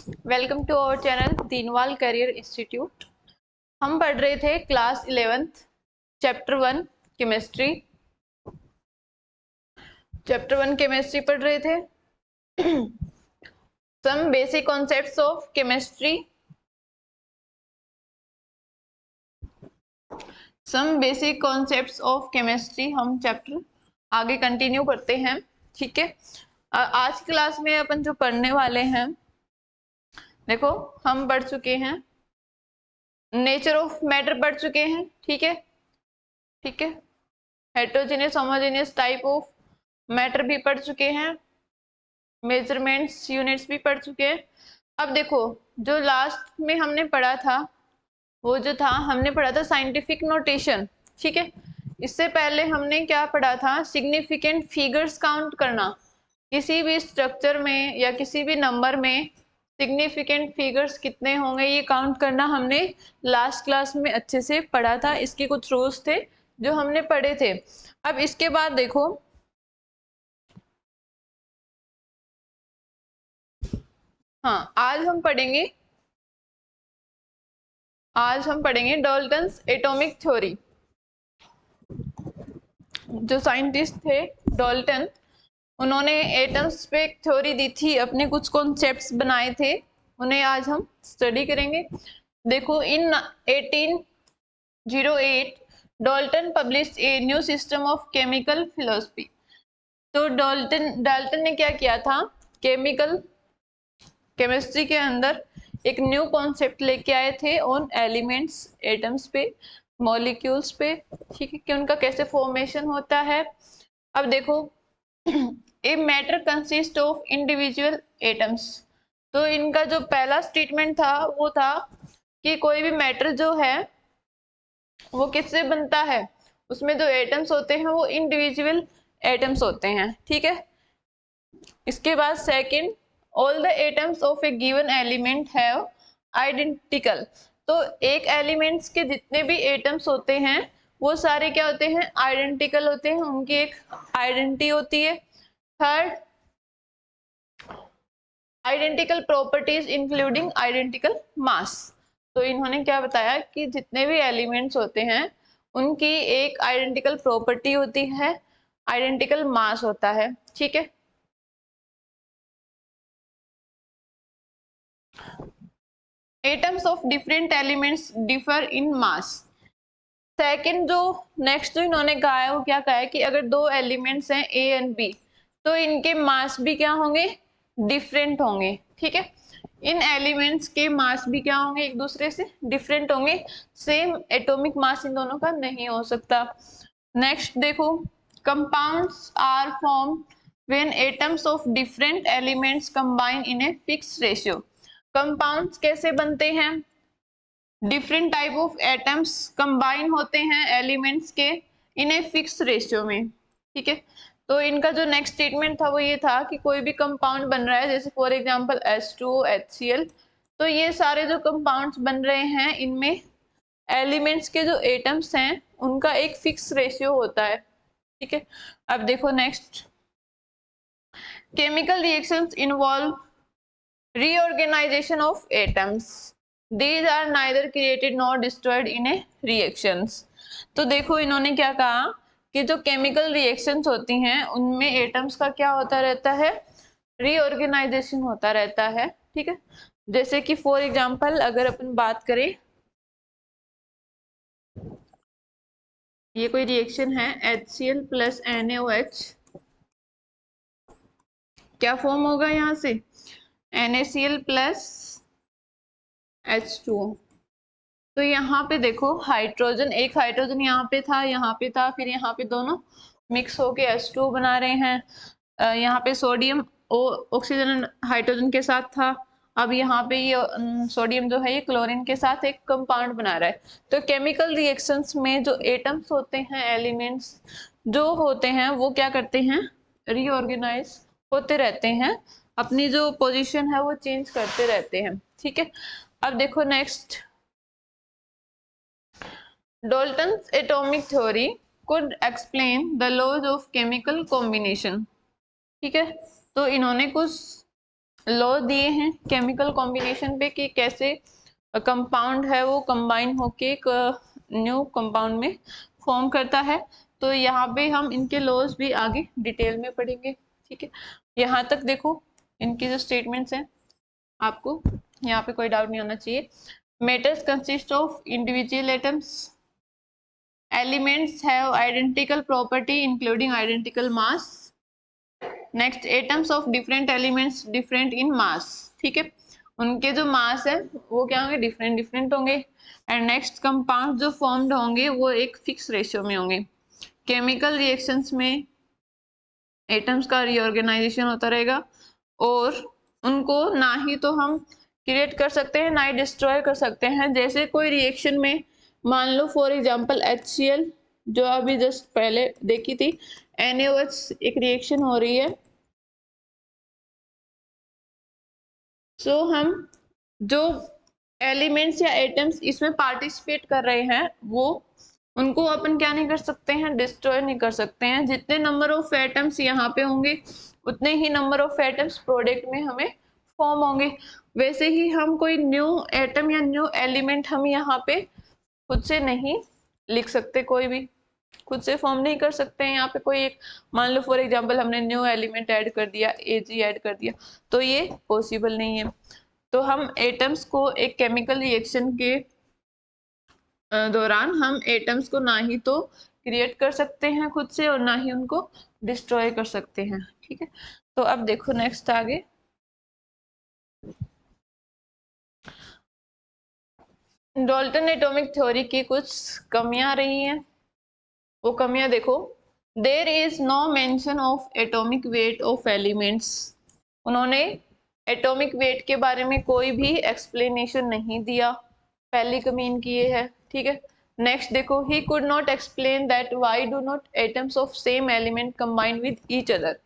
Welcome to our channel Deenwal career institute. हम पढ़ रहे थे class 11th chapter 1 chemistry. Chapter 1 chemistry पढ़ रहे थे। Some basic concepts of chemistry. Some basic concepts of chemistry हम चैप्टर आगे कंटिन्यू करते हैं। ठीक है, आज क्लास में अपन जो पढ़ने वाले हैं, देखो हम पढ़ चुके हैं नेचर ऑफ मैटर पढ़ चुके हैं। ठीक है, ठीक है, heterogeneous homogeneous type of matter भी पढ़ चुके हैं, मेजरमेंट्स यूनिट्स भी पढ़ चुके हैं। अब देखो जो लास्ट में हमने पढ़ा था वो जो था हमने पढ़ा था साइंटिफिक नोटेशन। ठीक है, इससे पहले हमने क्या पढ़ा था, सिग्निफिकेंट फिगर्स काउंट करना। किसी भी स्ट्रक्चर में या किसी भी नंबर में सिग्निफिकेंट फिगर्स कितने होंगे ये काउंट करना हमने लास्ट क्लास में अच्छे से पढ़ा था। इसके कुछ रूल्स थे जो हमने पढ़े थे। अब इसके बाद देखो आज हम पढ़ेंगे डाल्टन्स एटॉमिक थ्योरी। जो साइंटिस्ट थे डाल्टन, उन्होंने एटम्स पे एक थ्योरी दी थी, अपने कुछ कॉन्सेप्ट्स बनाए थे, उन्हें आज हम स्टडी करेंगे। देखो इन 1808 Dalton published a new system of chemical philosophy. तो डाल्टन ने क्या किया था, केमिस्ट्री के अंदर एक न्यू कॉन्सेप्ट लेके आए थे ऑन एलिमेंट्स, एटम्स पे, मॉलिक्यूल्स पे। ठीक है, कि उनका कैसे फॉर्मेशन होता है। अब देखो a matter consist of individual atoms. तो इनका जो पहला स्टेटमेंट था वो था कि कोई भी मैटर जो है वो किससे बनता है, उसमें जो एटम्स होते हैं वो इंडिविजुअल एटम्स होते हैं। ठीक है, इसके बाद second, all the atoms of A given element have identical. तो एक एलिमेंट्स के जितने भी एटम्स होते हैं वो सारे क्या होते हैं, आइडेंटिकल होते हैं, उनकी एक आइडेंटिटी होती है। Third, identical properties including identical mass. तो इन्होंने क्या बताया कि जितने भी एलिमेंट्स होते हैं उनकी एक आइडेंटिकल प्रॉपर्टी होती है, आइडेंटिकल मास होता है। ठीक है, atoms of different elements differ in mass. Second जो नेक्स्ट जो इन्होंने कहा है वो क्या कहा है कि अगर दो एलिमेंट्स हैं ए एंड बी तो इनके मास भी क्या होंगे, डिफरेंट होंगे। ठीक है, इन एलिमेंट्स के मास भी क्या होंगे, एक दूसरे से डिफरेंट होंगे, सेम एटॉमिक मास इन दोनों का नहीं हो सकता। नेक्स्ट देखो, compounds are form when atoms of different elements combine in a fixed ratio. Compounds कैसे बनते हैं, different type of atoms combine होते हैं एलिमेंट्स के इन ए फिक्स रेशियो में। ठीक है, तो इनका जो नेक्स्ट स्टेटमेंट था वो ये था कि कोई भी कंपाउंड बन रहा है, जैसे फॉर एग्जांपल H2O, HCl, तो ये सारे जो कंपाउंड्स बन रहे हैं इनमें एलिमेंट्स के जो एटम्स हैं उनका एक फिक्स रेशियो होता है। ठीक है, अब देखो next, chemical reactions involve reorganization of atoms. These are neither created nor destroyed in a reactions. तो देखो इन्होंने क्या कहा कि जो केमिकल रिएक्शंस होती हैं उनमें एटम्स का क्या होता रहता है, रीऑर्गेनाइजेशन होता रहता है। ठीक है, जैसे कि फॉर एग्जांपल अगर अपन बात करें, ये कोई रिएक्शन है HCl प्लस NaOH, क्या फॉर्म होगा यहाँ से, NaCl प्लस H2O। तो यहाँ पे देखो हाइड्रोजन, एक हाइड्रोजन यहाँ पे था, फिर यहाँ पे दोनों मिक्स होके H2O बना रहे हैं। यहाँ पे सोडियम ऑक्सीजन हाइड्रोजन के साथ था, अब यहाँ पे ये सोडियम जो है ये क्लोरीन के साथ एक कंपाउंड बना रहा है। तो केमिकल रिएक्शंस में जो एटम्स होते हैं, एलिमेंट्स जो होते हैं वो क्या करते हैं, रीऑर्गेनाइज होते रहते हैं, अपनी जो पोजीशन है वो चेंज करते रहते हैं। ठीक है, अब देखो next, Dalton's atomic theory could explain the laws of chemical combination. ठीक है, तो इन्होंने कुछ लॉ दिए हैं केमिकल कॉम्बिनेशन पे कि कैसे कंपाउंड है वो कंबाइन होके एक न्यू कंपाउंड में फॉर्म करता है। तो यहाँ पे हम इनके लॉज भी आगे डिटेल में पढ़ेंगे। ठीक है, यहाँ तक देखो इनकी जो स्टेटमेंट्स हैं आपको यहाँ पे कोई डाउट नहीं होना चाहिए। Metals consist of individual atoms, elements have identical property including identical mass. Next, atoms of different elements different in mass. ठीक है, उनके जो मास है वो क्या होंगे, डिफरेंट डिफरेंट होंगे। एंड नेक्स्ट, कंपाउंड जो फॉर्म्ड होंगे वो एक फिक्स रेशियो में होंगे। केमिकल रिएक्शंस में एटम्स का रीऑर्गेनाइजेशन होता रहेगा और उनको ना ही तो हम क्रिएट कर सकते हैं ना ही डिस्ट्रॉय कर सकते हैं। जैसे कोई रिएक्शन में मान लो फॉर एग्जांपल HCl जो अभी जस्ट पहले देखी थी, NaOH एक रिएक्शन हो रही है। सो हम जो एलिमेंट्स या एटम्स इसमें पार्टिसिपेट कर रहे हैं वो उनको अपन क्या नहीं कर सकते हैं, डिस्ट्रॉय नहीं कर सकते हैं। जितने नंबर ऑफ एटम्स यहाँ पे होंगे उतने ही नंबर ऑफ एटम्स प्रोडक्ट में हमें फॉर्म होंगे। वैसे ही हम कोई न्यू एटम या न्यू एलिमेंट हम यहाँ पे खुद से नहीं लिख सकते, कोई भी खुद से फॉर्म नहीं कर सकते हैं। यहाँ पे कोई एक मान लो फॉर एग्जांपल हमने न्यू एलिमेंट ऐड कर दिया, Ag ऐड कर दिया, तो ये पॉसिबल नहीं है। तो हम एटम्स को एक केमिकल रिएक्शन के दौरान हम एटम्स को ना ही तो क्रिएट कर सकते हैं खुद से और ना ही उनको डिस्ट्रॉय कर सकते हैं। ठीक है, तो अब देखो नेक्स्ट आगे डाल्टन एटॉमिक थ्योरी की कुछ कमियां रही हैं। वो कमियां देखो, there is no mention of atomic weight of elements. उन्होंने एटॉमिक वेट के बारे में कोई भी एक्सप्लेनेशन नहीं दिया, पहली कमी इनकी ये है। ठीक है, नेक्स्ट देखो, he could not explain that why do not atoms of same element combine with each other.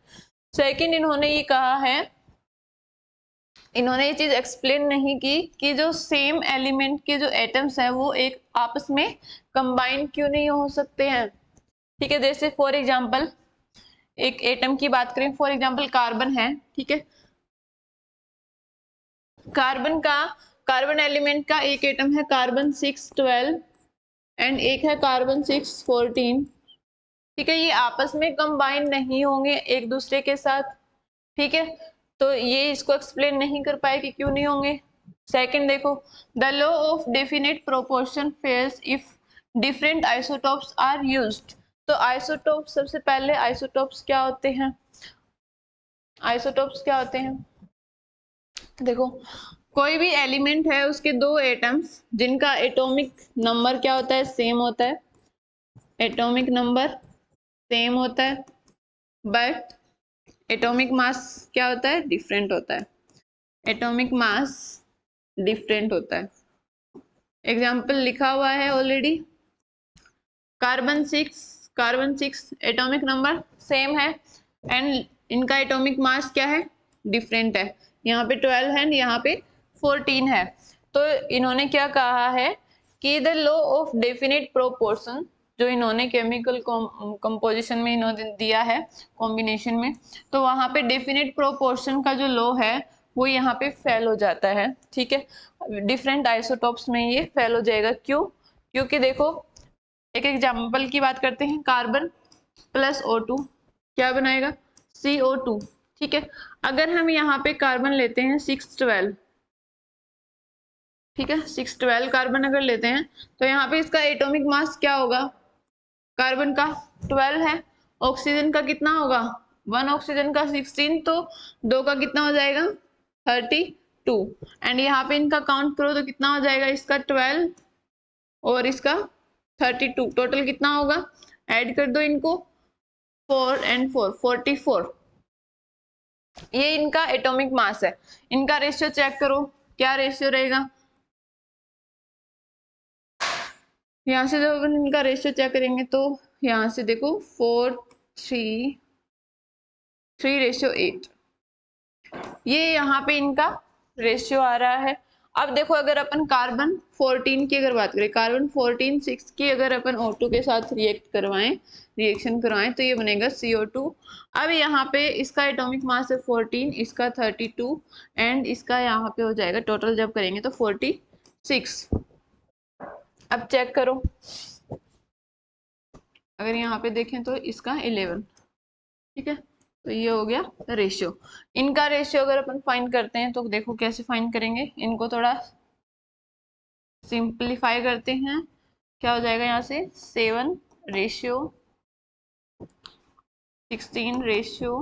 Second, इन्होंने ये कहा है, इन्होंने ये चीज एक्सप्लेन नहीं की कि जो सेम एलिमेंट के जो एटम्स हैं वो एक आपस में कंबाइन क्यों नहीं हो सकते हैं। ठीक है, जैसे फॉर एग्जांपल एक एटम की बात करें, फॉर एग्जांपल कार्बन है। ठीक है, कार्बन एलिमेंट का एक एटम है कार्बन 612 एंड एक है कार्बन 614। ठीक है, ये आपस में कंबाइन नहीं होंगे एक दूसरे के साथ। ठीक है, तो ये इसको एक्सप्लेन नहीं कर पाए कि क्यों नहीं होंगे। सेकंड देखो, the law of definite proportion fails if different isotopes are used. तो आइसोटोप्स, सबसे पहले आइसोटोप्स क्या होते हैं, आइसोटोप्स क्या होते हैं, देखो कोई भी एलिमेंट है उसके दो एटम्स जिनका एटॉमिक नंबर क्या होता है, सेम होता है, एटॉमिक नंबर सेम होता है, बट एटॉमिक मास क्या होता है, डिफरेंट होता है। एटॉमिक मास डिफरेंट होता है। एग्जाम्पल लिखा हुआ है already, carbon 6 atomic number same है एंड इनका एटॉमिक मास क्या है, डिफरेंट है। यहाँ पे 12 है, यहाँ पे 14 है। तो इन्होंने क्या कहा है कि the law of definite proportion, जो इन्होंने केमिकल कंपोजिशन में इन्होंने दिया है कॉम्बिनेशन में, तो वहां पे डेफिनेट प्रोपोर्शन का जो लॉ है वो यहाँ पे फेल हो जाता है। ठीक है, डिफरेंट आइसोटॉप्स में ये फेल हो जाएगा। क्यों, क्योंकि देखो एक एग्जाम्पल की बात करते हैं, कार्बन प्लस O2 क्या बनाएगा, CO2। ठीक है, अगर हम यहाँ पे कार्बन लेते हैं 612, ठीक है 612 कार्बन अगर लेते हैं तो यहाँ पे इसका एटॉमिक मास क्या होगा, कार्बन का 12 है, ऑक्सीजन का कितना होगा 1, ऑक्सीजन का 16, तो 2 का कितना हो जाएगा 32 एंड यहाँ पे इनका काउंट करो तो कितना हो जाएगा, इसका 12 और इसका 32, टोटल कितना होगा, ऐड कर दो इनको 4 and 4 44। ये इनका एटॉमिक मास है। इनका रेशियो चेक करो, क्या रेशियो रहेगा, यहाँ से जब अपन इनका रेशियो चेक करेंगे तो यहाँ से देखो 4:3:8, ये यहाँ पे इनका रेशियो आ रहा है। अब देखो अगर अपन कार्बन 14 की अगर बात करें, कार्बन 14 6 की अगर अपन O2 के साथ रिएक्शन करवाएं तो ये बनेगा CO2। अब यहाँ पे इसका एटॉमिक मास है 14, इसका 32 एंड इसका यहाँ पे हो जाएगा टोटल जब करेंगे तो 46। अब चेक करो, अगर यहाँ पे देखें तो इसका 11, ठीक है, तो ये हो गया रेशियो। इनका रेशियो अगर अपन फाइंड करते हैं तो देखो कैसे फाइंड करेंगे, इनको थोड़ा सिंप्लीफाई करते हैं। क्या हो जाएगा यहाँ से 7 रेशियो 16 रेशियो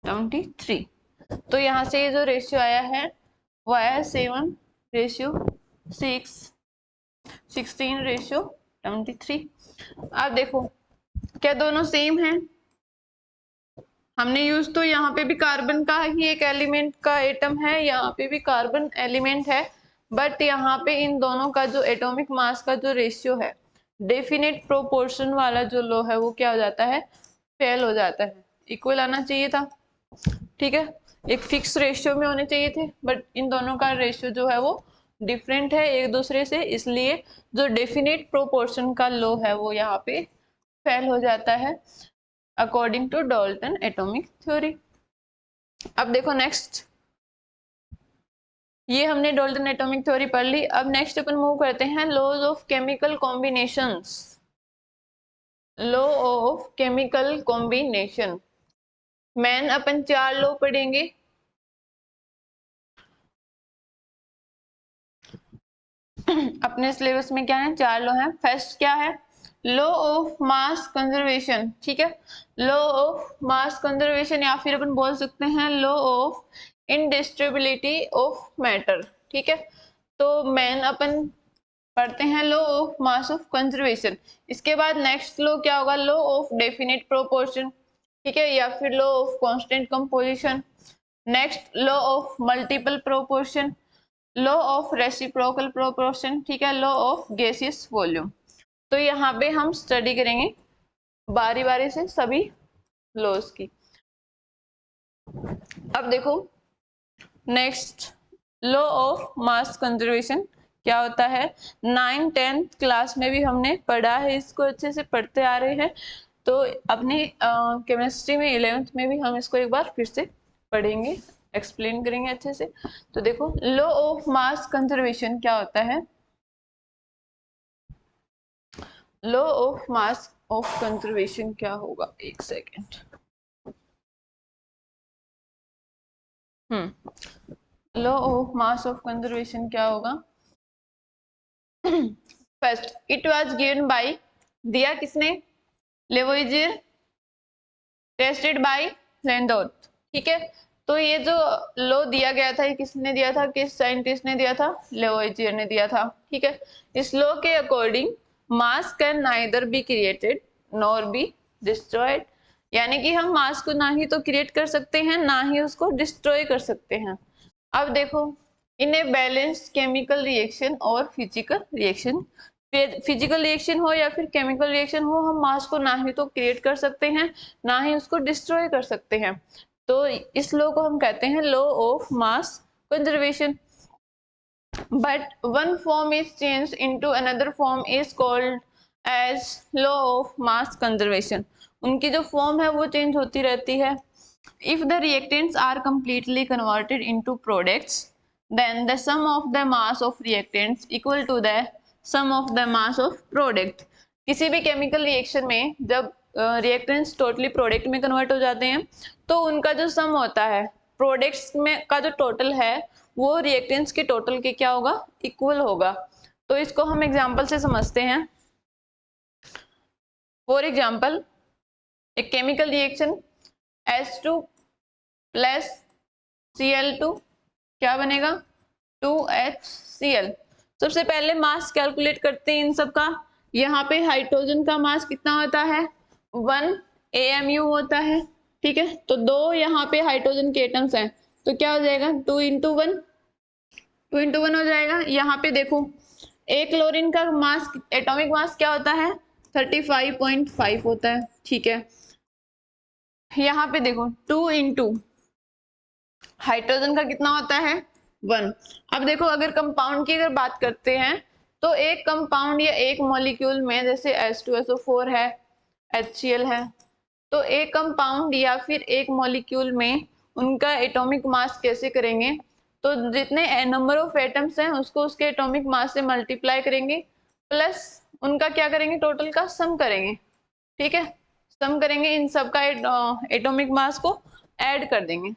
23। तो यहाँ से ये जो रेशियो आया है वो आया है 7 रेशियो 6 16 रेशियो 23। अब देखो क्या दोनों सेम हैं? हमने यूज तो यहाँ पे भी कार्बन का ही एक एलिमेंट का एटम है, यहाँ पे भी कार्बन एलिमेंट है, बट यहाँ पे इन दोनों का जो एटॉमिक मास का जो रेशियो है, डेफिनेट प्रोपोर्शन वाला जो लॉ है वो क्या हो जाता है, फेल हो जाता है। इक्वल आना चाहिए था, ठीक है, एक फिक्स रेशियो में होने चाहिए थे, बट इन दोनों का रेशियो जो है वो डिफरेंट है एक दूसरे से, इसलिए जो डेफिनेट प्रोपोर्शन का लॉ है वो यहाँ पे फेल हो जाता है according to Dalton atomic theory. अब देखो नेक्स्ट, ये हमने डाल्टन एटॉमिक थ्योरी पढ़ ली। अब नेक्स्ट अपन मूव करते हैं laws of chemical combinations. Law of chemical combination मैन अपन 4 लॉ पढ़ेंगे। अपने सिलेबस में क्या है, 4 लॉ है। फर्स्ट क्या है, लॉ ऑफ मास कंजर्वेशन, ठीक है, लॉ ऑफ मास कंजर्वेशन या फिर अपन बोल सकते हैं लॉ ऑफ इनडिस्ट्रीबिलिटी ऑफ मैटर, ठीक है। तो मैन अपन पढ़ते हैं law of mass of conservation. इसके बाद नेक्स्ट लॉ क्या होगा, लॉ ऑफ डेफिनेट प्रोपोर्शन, ठीक है, या फिर law of constant composition. Next law of multiple proportion, law of reciprocal proportion, ठीक है, लॉ ऑफ गैसियस वॉल्यूम। तो यहाँ पे हम स्टडी करेंगे बारी बारी से सभी लॉज की। अब देखो next law of mass conservation क्या होता है, 9th-10th क्लास में भी हमने पढ़ा है, इसको अच्छे से पढ़ते आ रहे हैं। तो अपनी केमिस्ट्री में 11th में भी हम इसको एक बार फिर से पढ़ेंगे, एक्सप्लेन करेंगे अच्छे से। तो देखो लॉ ऑफ मास कंजर्वेशन क्या होता है, law of mass of conservation क्या होगा, एक second. Law of mass of conservation क्या होगा, first it was given bye, दिया किसने, लेवोइजियर, टेस्टेड बाय लैंडोर्फ, ठीक है। तो ये जो लॉ दिया गया था ये किसने दिया था, किस साइंटिस्ट ने दिया था, लेवोइजियर ने दिया था, ठीक है। इस लॉ के according mass can neither be created nor be destroyed, यानी कि हम मास को ना ही तो क्रिएट कर सकते हैं ना ही उसको डिस्ट्रॉय कर सकते हैं। अब देखो इन ए बैलेंस्ड केमिकल रिएक्शन और फिजिकल रिएक्शन, फिजिकल रिएक्शन हो या फिर केमिकल रिएक्शन हो, हम मास को ना ही तो क्रिएट कर सकते हैं ना ही उसको डिस्ट्रॉय कर सकते हैं। तो इस लॉ को हम कहते हैं law of mass conservation. But one form is change into another form is called as law of mass conservation. उनकी जो फॉर्म है वो चेंज होती रहती है। If the reactants are completely converted into products, then the sum of the mass of reactants equal to the sum of the mass of product। किसी भी chemical reaction में जब रिएक्टेंट्स टोटली प्रोडक्ट में convert हो जाते हैं तो उनका जो सम होता है प्रोडक्ट्स में का जो टोटल है वो रिएक्टेंट्स के टोटल के क्या होगा, इक्वल होगा। तो इसको हम एग्जांपल से समझते हैं। फॉर एग्जांपल एक chemical reaction H2 plus Cl2 क्या बनेगा, 2HCl। सबसे पहले मास कैलकुलेट करते हैं इन सब का। यहाँ पे हाइड्रोजन का मास कितना होता है, 1 AMU होता है, ठीक है। तो 2 यहाँ पे हाइड्रोजन के एटम्स हैं तो क्या हो जाएगा 2 into 1, 2 into 1 हो जाएगा। यहाँ पे देखो एक क्लोरीन का मास एटॉमिक मास क्या होता है 35.5 होता है, ठीक है। यहाँ पे देखो 2 into हाइड्रोजन का कितना होता है 1। अब देखो अगर कंपाउंड की अगर बात करते हैं तो एक कंपाउंड या एक मॉलिक्यूल में जैसे H2SO4 है, HCl है, तो एक कंपाउंड या फिर एक मॉलिक्यूल में उनका एटॉमिक मास कैसे करेंगे, तो जितने नंबर ऑफ एटम्स हैं उसको उसके एटॉमिक मास से मल्टीप्लाई करेंगे प्लस उनका क्या करेंगे, टोटल का सम करेंगे। ठीक है, सम करेंगे, इन सब का एटॉमिक मास को ऐड कर देंगे।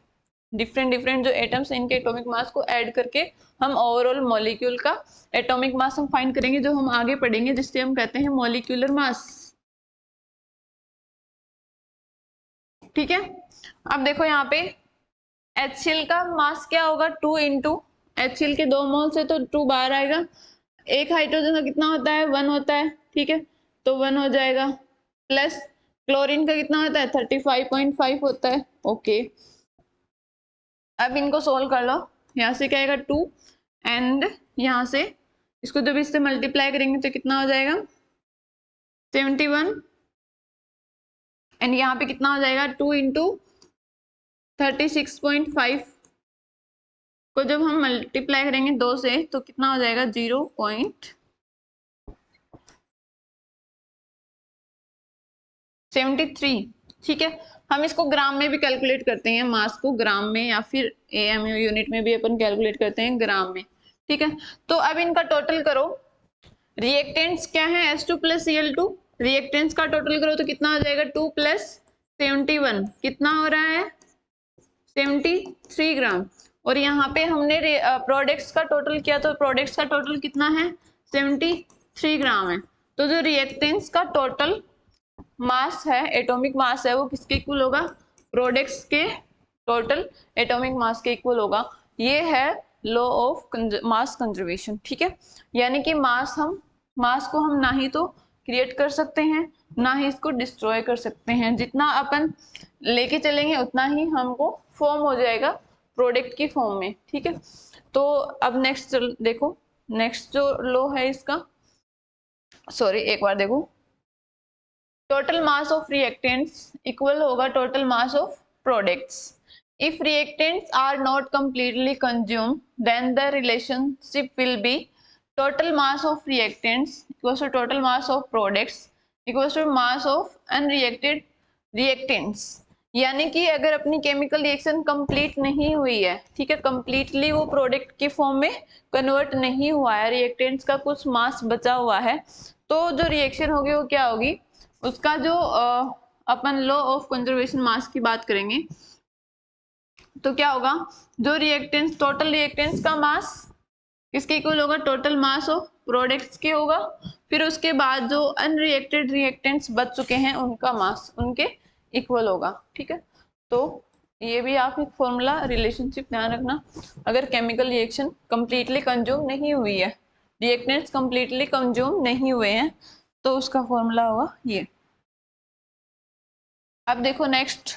डिफरेंट डिफरेंट जो एटम्स हैं इनके एटॉमिक मास को ऐड करके हम ओवरऑल मॉलिक्यूल का एटॉमिक मास हम फाइंड करेंगे, जो हम आगे पढ़ेंगे, जिससे हम कहते हैं मॉलिक्यूलर मास। ठीक है, अब देखो यहाँ पे HCl का मास क्या होगा, 2 इंटू HCl के 2 मोल्स है तो 2 बाहर आएगा। एक हाइड्रोजन का कितना होता है, 1 होता है। ठीक है, तो 1 हो जाएगा, प्लस क्लोरीन का कितना होता है, 35.5 होता है। ओके, अब इनको सोल्व कर लो, यहाँ से क्या आएगा 2 एंड यहाँ से इसको जब इससे मल्टीप्लाई करेंगे तो कितना हो जाएगा 71 एंड यहाँ पे कितना हो जाएगा 2 इंटू 36.5 को जब हम मल्टीप्लाई करेंगे 2 से तो कितना हो जाएगा 0.73। ठीक है, हम इसको ग्राम में भी कैलकुलेट करते हैं, मास को ग्राम में या फिर AMU यूनिट में भी अपन कैलकुलेट करते हैं ग्राम में। ठीक है, तो अब इनका टोटल करो। रिएक्टेंट्स क्या है, H2 प्लस Cl2, रिएक्टेंट्स का टोटल करो तो कितना हो जाएगा 2 प्लस 71, कितना हो रहा है 73 ग्राम। और यहाँ पे हमने प्रोडक्ट्स का टोटल किया तो प्रोडक्ट्स का टोटल कितना है 73 ग्राम है। तो जो रिएक्टेंट्स का टोटल मास है, एटॉमिक मास है, वो किसके इक्वल होगा, प्रोडक्ट्स के टोटल एटॉमिक मास के इक्वल होगा। ये है लॉ ऑफ मास कंजर्वेशन। ठीक है, यानी कि मास को हम ना ही तो क्रिएट कर सकते हैं ना ही इसको डिस्ट्रॉय कर सकते हैं। जितना अपन लेके चलेंगे उतना ही हमको फॉर्म हो जाएगा प्रोडक्ट की फॉर्म में। ठीक है, तो अब नेक्स्ट देखो, नेक्स्ट जो लॉ है इसका, सॉरी एक बार देखो, total mass of reactants equal होगा total mass of products. If reactants are not completely consumed, then the relationship will be total mass of reactants equals to total mass of products equals to mass of unreacted reactants। यानी कि अगर अपनी chemical reaction complete नहीं हुई है, ठीक है, completely वो प्रोडक्ट की फॉर्म में कन्वर्ट नहीं हुआ है, रिएक्टेंट्स का कुछ मास बचा हुआ है, तो जो रिएक्शन होगी वो क्या होगी, उसका जो अपन लॉ ऑफ कंजर्वेशन मास की बात करेंगे तो क्या होगा, जो रिएक्टेंट्स टोटल रिएक्टेंट्स का मास किसके इक्वल होगा, टोटल मास ऑफ प्रोडक्ट्स के होगा। फिर उसके बाद जो अनरिएक्टेड रिएक्टेंट्स बच चुके हैं उनका मास उनके इक्वल होगा। ठीक है, तो ये भी आप एक फॉर्मूला रिलेशनशिप ध्यान रखना। अगर केमिकल रिएक्शन कंप्लीटली कंज्यूम नहीं हुई है, रिएक्टेंट्स कंप्लीटली कंज्यूम नहीं हुए हैं, तो उसका फॉर्मूला होगा ये। अब देखो next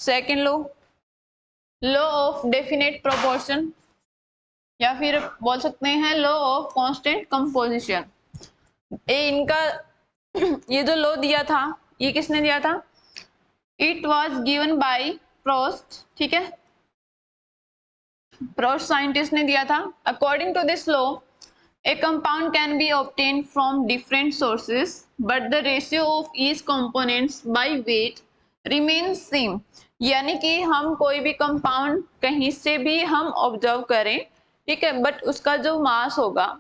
second law of definite proportion, या फिर बोल सकते हैं लॉ ऑफ कांस्टेंट कंपोजिशन। इनका ये जो लॉ दिया था ये किसने दिया था, it was given by Proust. ठीक है, प्रोस्ट साइंटिस्ट ने दिया था। According to this law a compound can be obtained from different sources but the ratio of each components by weight remains same। यानी कि हम कोई भी कंपाउंड कहीं से भी हम ऑब्जर्व करें, ठीक है, बट उसका जो मास होगा,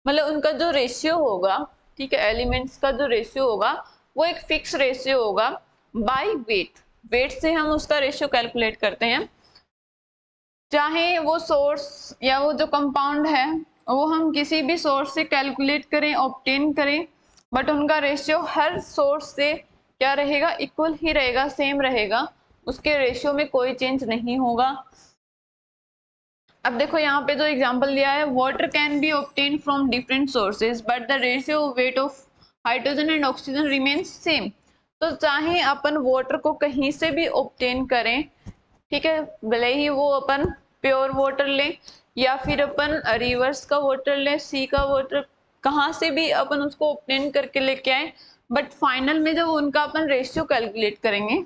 मतलब उनका जो रेशियो होगा, ठीक है, एलिमेंट्स का जो रेशियो होगा वो एक फिक्स रेशियो होगा बाय वेट। वेट से हम उसका रेशियो कैलकुलेट करते हैं, चाहे वो सोर्स या वो जो कंपाउंड है वो हम किसी भी सोर्स से कैलकुलेट करें, ऑब्टेन करें, बट उनका रेशियो हर सोर्स से क्या रहेगा, इक्वल ही रहेगा, सेम रहेगा, उसके रेशियो में कोई चेंज नहीं होगा। अब देखो यहाँ पे जो एग्जांपल दिया है, water can be obtain from different sources but the ratio weight of hydrogen and oxygen remains same. तो चाहे अपन वाटर को कहीं से भी ऑब्टेन करें, ठीक है, भले ही वो अपन प्योर वाटर लें या फिर अपन रिवर्स का वाटर लें, सी का वाटर, कहाँ से भी अपन उसको ऑब्टेन करके लेके आए, बट फाइनल में जब उनका अपन रेशियो कैलकुलेट करेंगे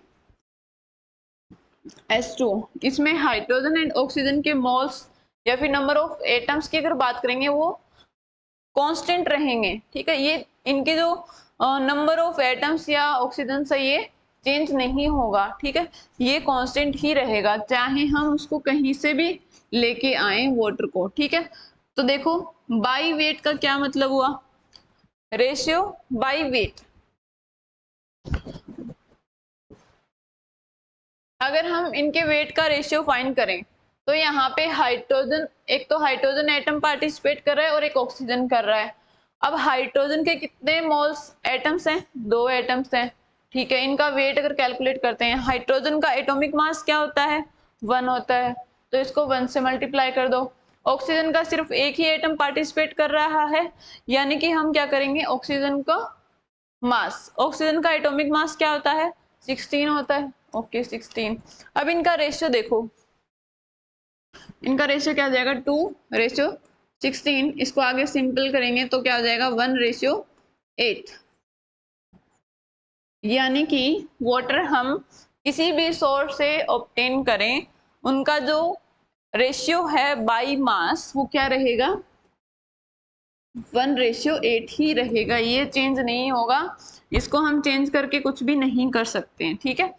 H2, इसमें हाइड्रोजन एंड ऑक्सीजन के मोल्स या फिर नंबर ऑफ एटम्स की अगर बात करेंगे वो कांस्टेंट रहेंगे, ठीक है। ये इनके जो नंबर ऑफ एटम्स या ऑक्सीजन से ये चेंज नहीं होगा, ठीक है, ये कांस्टेंट ही रहेगा चाहे हम उसको कहीं से भी लेके आए वाटर को, ठीक है। तो देखो बाई वेट का क्या मतलब हुआ, रेशियो बाई वेट। अगर हम इनके वेट का रेशियो फाइंड करें तो यहाँ पे हाइड्रोजन, एक तो हाइड्रोजन एटम पार्टिसिपेट कर रहा है और एक ऑक्सीजन कर रहा है। अब हाइड्रोजन के कितने मोल्स एटम्स हैं, 2 एटम्स हैं, ठीक है। इनका वेट अगर कैलकुलेट करते हैं, हाइड्रोजन का एटॉमिक मास क्या होता है, 1 होता है, तो इसको 1 से मल्टीप्लाई कर दो। ऑक्सीजन का सिर्फ एक ही एटम पार्टिसिपेट कर रहा है, यानी कि हम क्या करेंगे, ऑक्सीजन का मास, ऑक्सीजन का एटॉमिक मास क्या होता है, 16 होता है, ओके 16। अब इनका रेशियो देखो, इनका रेशियो क्या हो जाएगा, 2:16। इसको आगे सिंपल करेंगे तो क्या हो जाएगा, 1:8। यानी कि वाटर हम किसी भी सोर्स से ऑब्टेन करें, उनका जो रेशियो है बाई मास वो क्या रहेगा, 1:8 ही रहेगा, ये चेंज नहीं होगा। इसको हम चेंज करके कुछ भी नहीं कर सकते हैं, ठीक है।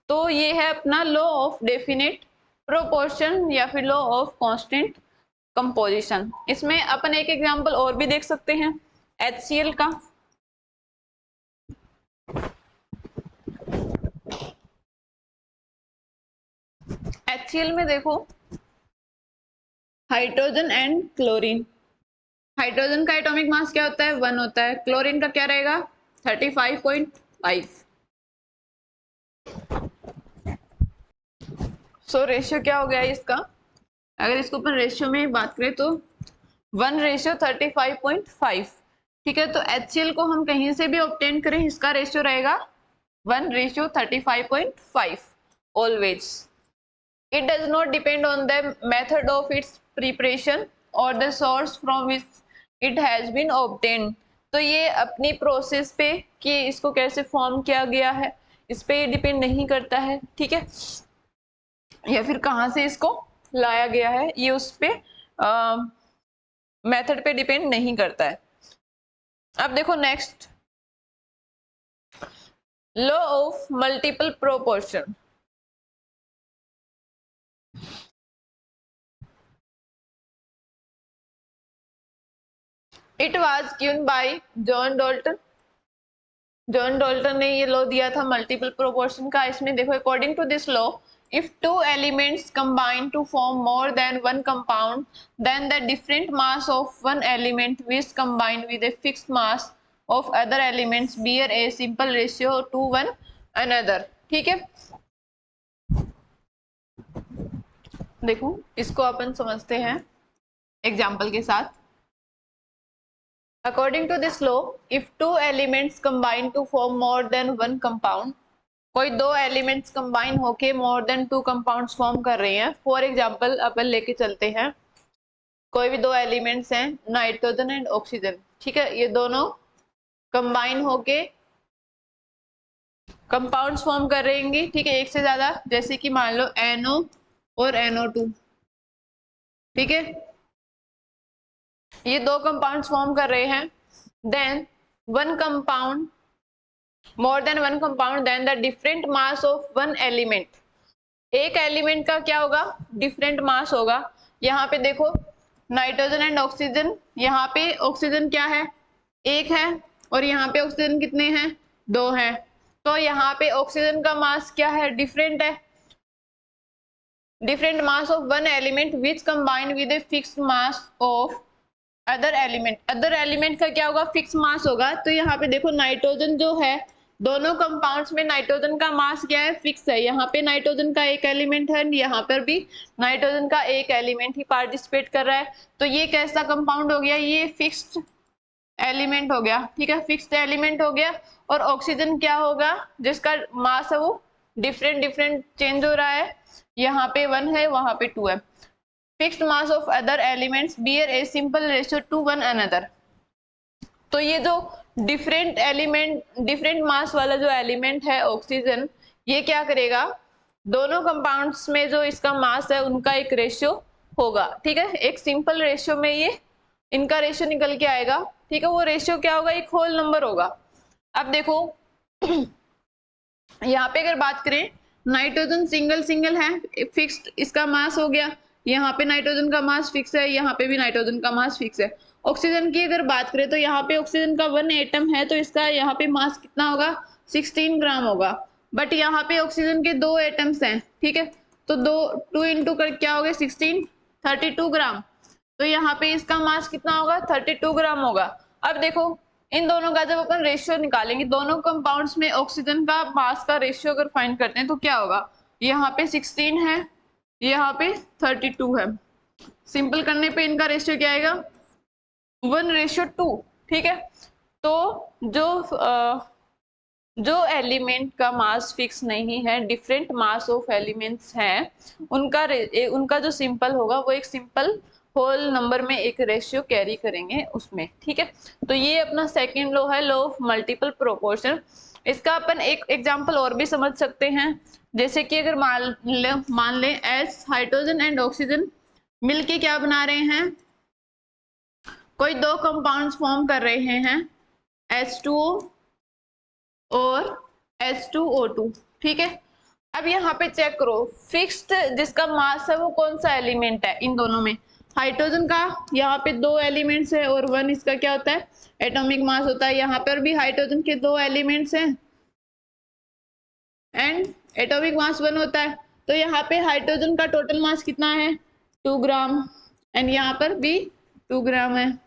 तो ये है अपना लॉ ऑफ डेफिनेट प्रोपोर्शन या फिर लॉ ऑफ कांस्टेंट कंपोजिशन। इसमें अपन एक एग्जांपल और भी देख सकते हैं HCl का। HCl में देखो हाइड्रोजन एंड क्लोरीन, हाइड्रोजन का एटॉमिक मास क्या होता है, 1 होता है, क्लोरीन का क्या रहेगा 35.5। सो रेशियो क्या हो गया इसका, अगर इसको अपन रेशियो में बात करें तो 1:35.5, ठीक है। तो HCl को हम कहीं से भी ऑब्टेन करें, इसका रेशियो रहेगा 1:35.5 always. It does not depend on the method of its preparation और the source from which it has been obtained. तो ये अपनी प्रोसेस पे कि इसको कैसे फॉर्म किया गया है इस पे डिपेंड नहीं करता है, ठीक है, या फिर कहाँ से इसको लाया गया है, ये उस पे मेथड पे डिपेंड नहीं करता है। अब देखो next, law of multiple proportion. It was given bye John Dalton. John Dalton ने ये लॉ दिया था मल्टीपल प्रोपोर्शन का। इसमें देखो according to this law, if two elements combine to form more than one compound, then the different mass of one element which combined with a fixed mass of other elements bear a simple ratio to one another, ठीक है। देखो इसको अपन समझते हैं example के साथ। According to this law, if two elements combine to form more than one compound, कोई 2 elements combine होके मोर देन 2 कंपाउंड्स फॉर्म कर रहे हैं। फॉर एग्जांपल अपन लेके चलते हैं, कोई भी 2 एलिमेंट्स हैं नाइट्रोजन एंड ऑक्सीजन, ठीक है, ये दोनों कंबाइन होके कंपाउंड्स फॉर्म कर रहेंगे, ठीक है, एक से ज्यादा, जैसे कि मान लो NO और NO2, ठीक है, ये 2 कंपाउंड्स फॉर्म कर रहे हैं। Then one compound, more than one compound, then the different mass of one element, एक एलिमेंट का क्या होगा, डिफरेंट मास होगा। यहाँ पे देखो नाइट्रोजन एंड ऑक्सीजन, यहाँ पे ऑक्सीजन क्या है, 1 है, और यहाँ पे ऑक्सीजन कितने हैं, 2 हैं। तो यहाँ पे ऑक्सीजन का मास क्या है, डिफरेंट है, different mass of one element which combine with a fixed mass of other element. Other element का क्या होगा, फिक्स मास होगा। तो यहाँ पे देखो नाइट्रोजन जो है, दोनों कंपाउंड्स में नाइट्रोजन का मास क्या है, फिक्स है। यहाँ पे नाइट्रोजन का एक एलिमेंट है, यहाँ पर भी नाइट्रोजन का एक एलिमेंट ही पार्टिसिपेट कर रहा है। तो ये कैसा कंपाउंड हो गया, ये फिक्स्ड एलिमेंट हो गया, ठीक है, फिक्स्ड एलिमेंट हो गया। और ऑक्सीजन क्या होगा, जिसका मास है वो डिफरेंट चेंज हो रहा है, यहाँ पे 1 है, वहां पे 2 है। Fixed mass of other elements bear a simple ratio to one another. तो ये जो डिफरेंट एलिमेंट, डिफरेंट मास वाला जो एलिमेंट है ऑक्सीजन, ये क्या करेगा, दोनों कंपाउंड्स में जो इसका मास है उनका एक रेशियो होगा, ठीक है। एक सिंपल रेशियो में ये इनका रेशियो निकल के आएगा, ठीक है। वो रेशियो क्या होगा, एक होल नंबर होगा। अब देखो यहाँ पे अगर बात करें, नाइट्रोजन सिंगल सिंगल है, फिक्स्ड इसका मास हो गया, यहाँ पे नाइट्रोजन का मास फिक्स है, यहाँ पे भी नाइट्रोजन का मास फिक्स है। ऑक्सीजन की अगर बात करें तो यहाँ पे ऑक्सीजन का 1 एटम है, तो इसका यहाँ पे मास कितना होगा, 16 ग्राम होगा। बट यहाँ पे ऑक्सीजन के 2 एटम्स हैं, ठीक है, तो 2 इंटू कर क्या हो गया 16, 32 ग्राम। तो यहाँ पे इसका मास कितना होगा, 32 ग्राम होगा। अब देखो इन दोनों का जब अपन रेशियो निकालेंगे, दोनों कंपाउंड्स में ऑक्सीजन का मास का रेशियो अगर फाइंड करते हैं तो क्या होगा, यहाँ पे 16 है, यहाँ पे 32 है। सिंपल करने पे इनका रेशियो क्या आएगा, 1:2, ठीक है। तो जो एलिमेंट का मास फिक्स नहीं है, डिफरेंट मास ऑफ एलिमेंट्स हैं, उनका जो सिंपल होगा वो एक सिंपल होल नंबर में एक रेशियो कैरी करेंगे उसमें, ठीक है। तो ये अपना सेकंड लॉ है, लॉ ऑफ मल्टीपल प्रोपोर्शन। इसका अपन एक एग्जांपल और भी समझ सकते हैं, जैसे कि अगर मान लें एस हाइड्रोजन एंड ऑक्सीजन मिलके क्या बना रहे हैं, कोई दो कंपाउंड्स फॉर्म कर रहे हैं, H2O और H2O2, ठीक है। अब यहाँ पे चेक करो, फिक्स्ड जिसका मास है वो कौन सा एलिमेंट है इन दोनों में, हाइड्रोजन का यहाँ पे 2 एलिमेंट्स है और 1 इसका क्या होता है, एटॉमिक मास होता है। यहाँ पर भी हाइड्रोजन के 2 एलिमेंट्स हैं एंड एटॉमिक मास 1 होता है। तो यहाँ पे हाइड्रोजन का टोटल मास कितना है, 2 ग्राम, एंड यहाँ पर भी 2 ग्राम है।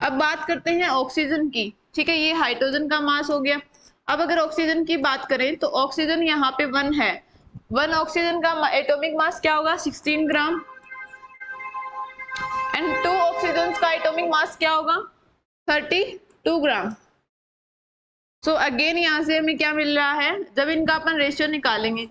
अब बात करते हैं ऑक्सीजन की, ठीक है, ये हाइड्रोजन का मास हो गया। अब अगर ऑक्सीजन की बात करें तो ऑक्सीजन यहाँ पे 1 है, 1 ऑक्सीजन का एटॉमिक मास क्या होगा, 16 ग्राम, एंड 2 ऑक्सीजन का एटॉमिक मास क्या होगा, 32 ग्राम। सो अगेन यहाँ से हमें क्या मिल रहा है, जब इनका अपन रेशियो निकालेंगे,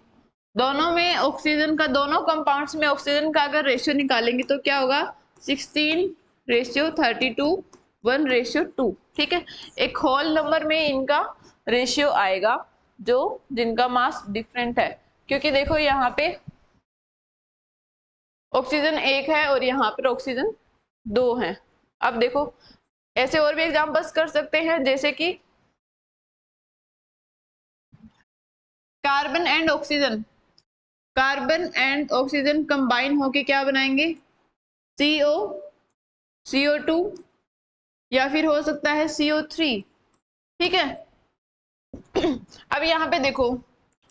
दोनों में ऑक्सीजन का, दोनों कंपाउंड्स में ऑक्सीजन का अगर रेशियो निकालेंगे तो क्या होगा, 16:32, 1:2, ठीक है। एक होल नंबर में इनका रेशियो आएगा जो जिनका मास डिफरेंट है, क्योंकि देखो यहाँ पे ऑक्सीजन 1 है और यहाँ पर ऑक्सीजन 2 है। अब देखो ऐसे और भी एग्जांपल्स कर सकते हैं, जैसे कि carbon and oxygen, carbon and oxygen combine होके क्या बनाएंगे, CO, CO2, या फिर हो सकता है CO3, ठीक है। अब यहाँ पे देखो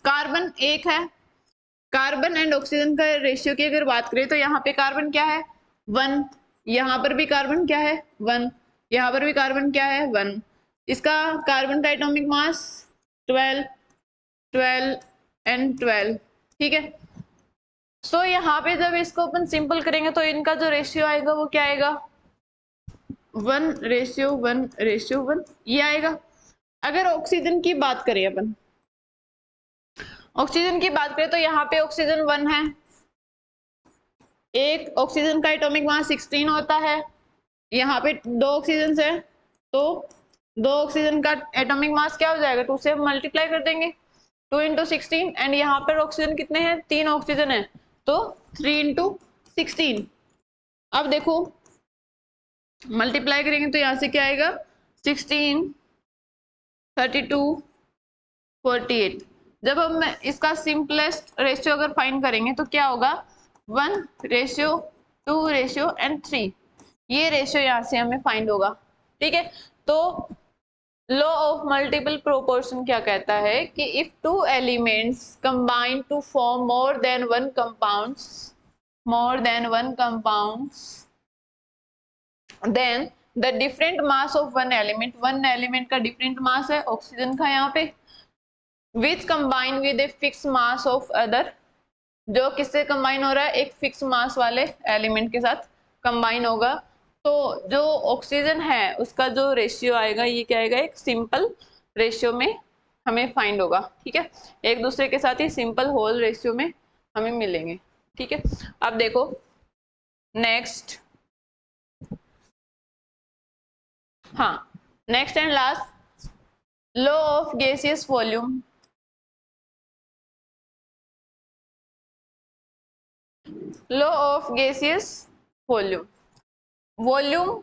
कार्बन 1 है, कार्बन एंड ऑक्सीजन का रेशियो की अगर बात करें तो यहाँ पे कार्बन क्या है, 1, यहाँ पर भी कार्बन क्या है, 1, यहाँ पर भी कार्बन क्या है, 1। इसका कार्बन का एटॉमिक मास 12, 12 एंड 12, ठीक है। सो यहाँ पे जब इसको अपन सिंपल करेंगे तो इनका जो रेशियो आएगा वो क्या आएगा, 1:1:1, ये आएगा। अगर ऑक्सीजन की बात करें अपन, ऑक्सीजन की बात करें तो यहाँ पे ऑक्सीजन 1 है, एक ऑक्सीजन का एटॉमिक मास 16 होता है, यहाँ पे 2 ऑक्सीजन है, तो 2 ऑक्सीजन का एटॉमिक मास क्या हो जाएगा, 2 से मल्टीप्लाई कर देंगे, 2 × 16, एंड यहाँ पर ऑक्सीजन कितने हैं, 3 ऑक्सीजन है, तो 3 × 16। अब देखो मल्टीप्लाई करेंगे तो यहाँ से क्या आएगा, 16, 32, 48। जब हम इसका सिंपलेस्ट रेशियो अगर फाइंड करेंगे तो क्या होगा, 1:2 एंड 3, ये रेशियो यहाँ से हमें फाइंड होगा, ठीक है। तो लॉ ऑफ मल्टीपल प्रोपोर्शन क्या कहता है कि if 2 elements combine to form more than one compounds, then the different mass of one element का different mass है ऑक्सीजन का यहाँ पे, which combine with a fixed mass of other, जो किससे कंबाइन हो रहा है, एक फिक्स मास वाले एलिमेंट के साथ कंबाइन होगा। तो जो ऑक्सीजन है उसका जो रेशियो आएगा ये क्या आएगा, एक सिंपल रेशियो में हमें फाइंड होगा, ठीक है। एक दूसरे के साथ ही सिंपल होल रेशियो में हमें मिलेंगे, ठीक है। अब देखो नेक्स्ट, हाँ next and last, law of gaseous volume. Law of gaseous volume. Volume,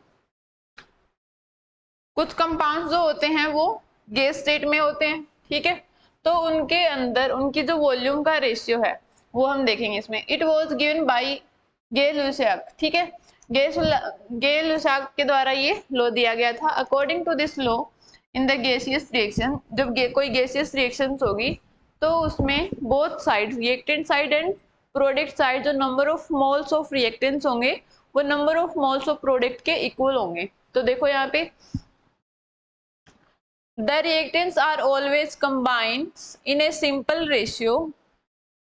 कुछ कंपाउंड जो होते हैं वो गैस स्टेट में होते हैं, ठीक है, तो उनके अंदर उनकी जो वॉल्यूम का रेशियो है वो हम देखेंगे इसमें। It was given by Gay Lussac, ठीक है, गे लुसाक के द्वारा ये लॉ दिया गया था। According to this law in the gaseous reaction, जब कोई गैसियस रिएक्शन होगी तो उसमें both side, reactant side and product side, जो number of moles of reactants होंगे वो number of moles of product के इक्वल होंगे। तो देखो यहाँ पे the reactants are always combined in a simple ratio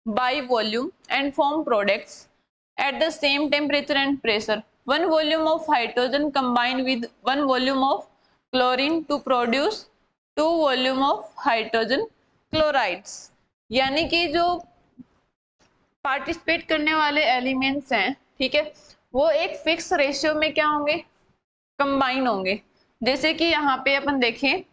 by volume and form products at the same temperature and pressure. One volume of hydrogen combined with one volume of chlorine to produce 2 volume of hydrogen chlorides। यानी कि जो participate करने वाले elements हैं, ठीक है, वो एक फिक्स रेशियो में क्या होंगे, कंबाइन होंगे। जैसे कि यहाँ पे अपन देखें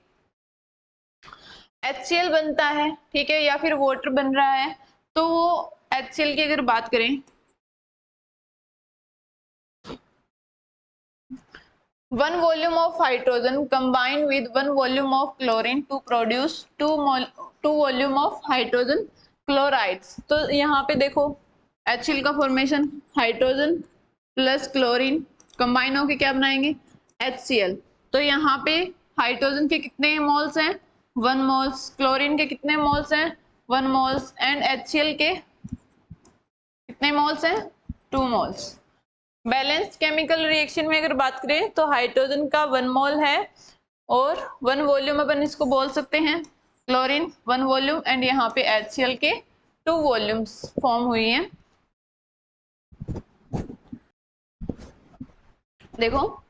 HCl बनता है, ठीक है, या फिर वाटर बन रहा है, तो वो HCl की अगर बात करें, 1 volume of hydrogen combine with 1 volume of chlorine to produce 2 volume of hydrogen chlorides. तो यहाँ पे देखो HCl का formation, hydrogen plus chlorine combine होके क्या बनाएंगे, HCl। तो यहाँ पे हाइड्रोजन के कितने मोल्स हैं, 1 मोल्स, क्लोरीन के कितने मोल्स हैं, 1 मोल्स, एंड HCl के कितने मोल्स हैं, 2 मोल्स। बैलेंस्ड केमिकल रिएक्शन में अगर बात करें तो हाइड्रोजन का 1 मोल है और 1 वॉल्यूम अपन इसको बोल सकते हैं, क्लोरीन 1 वॉल्यूम, एंड यहाँ पे HCl के 2 वॉल्यूम्स फॉर्म हुई हैं। देखो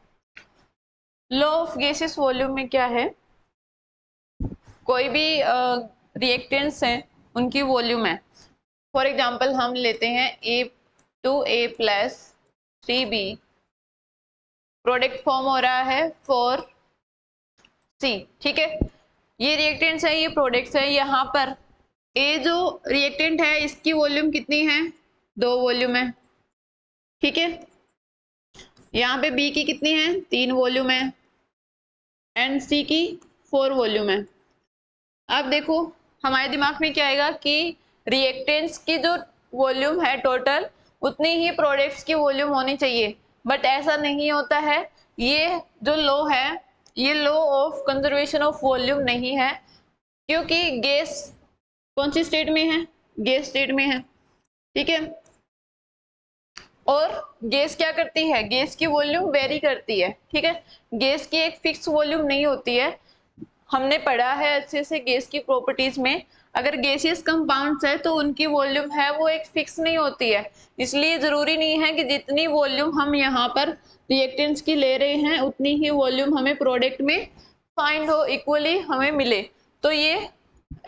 लॉ ऑफ गैसेस वॉल्यूम में क्या है, कोई भी रिएक्टेंट्स हैं उनकी वॉल्यूम है। फॉर एग्जांपल हम लेते हैं A2A+ 3B, प्रोडक्ट फॉर्म हो रहा है 4C, ठीक है, ये रिएक्टेंट्स है, ये प्रोडक्ट्स है। यहाँ पर A जो रिएक्टेंट है इसकी वॉल्यूम कितनी है, 2 वॉल्यूम है, ठीक है, यहाँ पे B की कितनी है, 3 वॉल्यूम है, एंड C की 4 वॉल्यूम है। अब देखो हमारे दिमाग में क्या आएगा कि रिएक्टेंट्स की जो वॉल्यूम है टोटल उतनी ही प्रोडक्ट्स की वॉल्यूम होनी चाहिए, बट ऐसा नहीं होता है। ये जो लॉ है ये law of conservation of volume नहीं है, क्योंकि गैस कौन सी स्टेट में है, गैस स्टेट में है, ठीक है, और गैस क्या करती है, गैस की वॉल्यूम वेरी करती है, ठीक है, गैस की एक फिक्स वॉल्यूम नहीं होती है। हमने पढ़ा है अच्छे से गैस की प्रॉपर्टीज में, अगर गैसियस कंपाउंड्स है तो उनकी वॉल्यूम है वो एक फिक्स नहीं होती है, इसलिए जरूरी नहीं है कि जितनी वॉल्यूम हम यहाँ पर रिएक्टेंट्स की ले रहे हैं उतनी ही वॉल्यूम हमें प्रोडक्ट में फाइंड हो, इक्वली हमें मिले। तो ये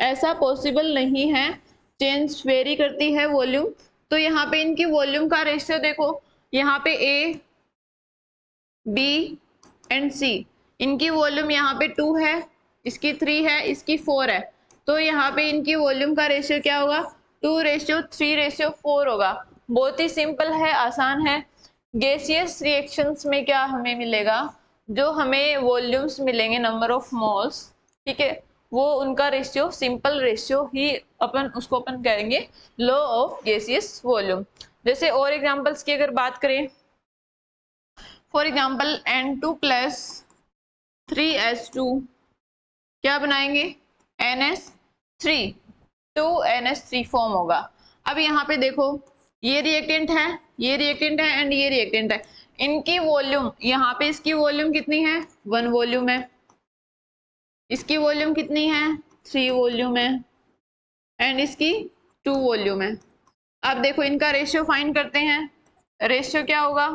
ऐसा पॉसिबल नहीं है, चेंज वेरी करती है वॉल्यूम। तो यहाँ पे इनकी वॉल्यूम का रेशियो देखो, यहाँ पे A, B एंड C, इनकी वॉल्यूम यहाँ पे 2 है, इसकी 3 है, इसकी 4 है, तो यहाँ पे इनकी वॉल्यूम का रेशियो क्या होगा, 2:3:4 होगा। बहुत ही सिंपल है, आसान है। गैसियस रिएक्शंस में क्या हमें मिलेगा, जो हमें वॉल्यूम्स मिलेंगे नंबर ऑफ मोल्स, ठीक है, वो उनका रेशियो सिंपल रेशियो ही उसको अपन कहेंगे लॉ ऑफ गैसियस वॉल्यूम। जैसे और एग्जांपल्स की अगर बात करें, फॉर एग्जांपल N2+ 3H2 क्या बनाएंगे, NH3, 2NH3 फॉर्म होगा। अब यहाँ पे देखो ये रिएक्टेंट है, ये रिएक्टेंट है एंड ये रिएक्टेंट है, इनकी वॉल्यूम, यहाँ पे इसकी वॉल्यूम कितनी है, 1 वॉल्यूम है, इसकी वॉल्यूम कितनी है, 3 वॉल्यूम है, एंड इसकी 2 वॉल्यूम है। अब देखो इनका रेशियो फाइंड करते हैं, रेशियो क्या होगा,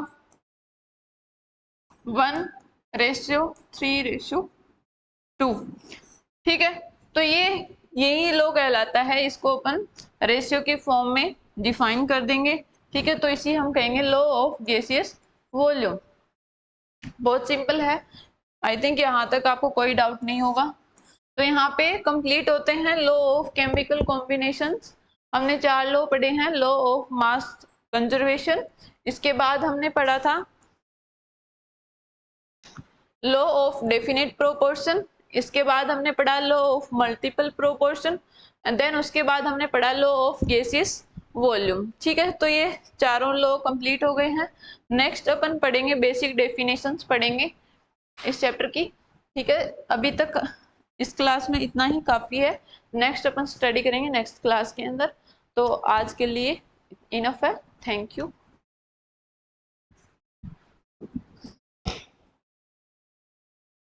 1:3:2, ठीक है। तो यही लॉ कहलाता है, इसको अपन रेशियो के फॉर्म में डिफाइन कर देंगे, ठीक है, तो इसी हम कहेंगे लॉ ऑफ गैसियस वॉल्यूम। बहुत सिंपल है, आई थिंक यहाँ तक आपको कोई डाउट नहीं होगा। तो यहाँ पे कंप्लीट होते हैं लॉ ऑफ केमिकल कॉम्बिनेशंस। हमने 4 लॉ पढ़े हैं, लॉ ऑफ मास कंजर्वेशन। इसके बाद हमने पढ़ा था लॉ ऑफ डेफिनेट प्रोपोर्शन। इसके बाद हमने पढ़ा law of multiple proportion and then उसके बाद हमने पढ़ा लॉ ऑफ गैसेस वॉल्यूम। ठीक है, तो ये चारों लॉ कंप्लीट हो गए हैं। नेक्स्ट अपन पढ़ेंगे बेसिक डेफिनेशंस पढ़ेंगे इस चैप्टर की। ठीक है, अभी तक इस क्लास में इतना ही काफी है। नेक्स्ट अपन स्टडी करेंगे नेक्स्ट क्लास के अंदर। तो आज के लिए इनफ है। Thank you.